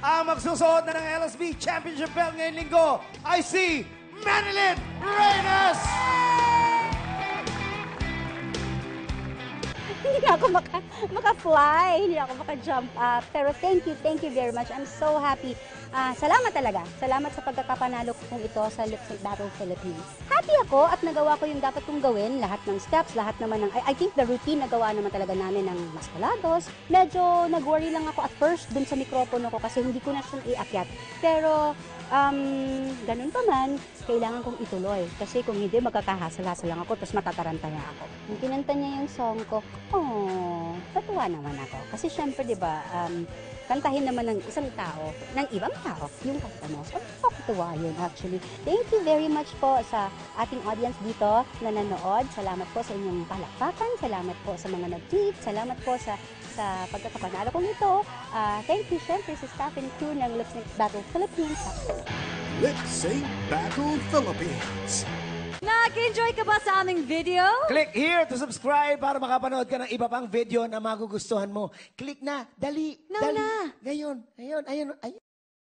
Ang magsusuot na ng LSB Championship belt ngayong linggo ay si Manilyn Reyes! Hindi na ako maka-fly, hindi ako maka-jump up. Pero thank you very much. I'm so happy. Salamat talaga. Salamat sa pagkakapanalo kong ito sa Lip Sync Battle Philippines. Happy ako at nagawa ko yung dapat kong gawin. Lahat ng steps, lahat naman ng... I think the routine nagawa naman talaga namin ng mas palados. Medyo nag-worry lang ako at first dun sa mikropono ko kasi hindi ko na siya iakyat. Pero ganun pa man, kailangan kong ituloy. Kasi kung hindi, magkakahasal-hasal lang ako, tapos matataranta na ako. Nung kinanta niya yung song ko, natuwa naman ako. Kasi syempre, di ba, kantahin naman ng isang tao, ng ibang tao, yung kanta mo. So, nakakatuwa yun, actually. Thank you very much po sa ating audience dito na nanood. Salamat po sa inyong palakpakan. Salamat po sa mga nag-tweet. Salamat po sa pagkakapanalo kong ito. Thank you, syempre, sa staff and crew ng Lip Sync Battle Philippines. Lip Sync Battle Philippines. Nag-enjoy ka ba sa aming video? Click here to subscribe para makapanood ka ng iba pang video na magugustuhan mo. Click na, dali, Now dali. na. Ngayon, ayun.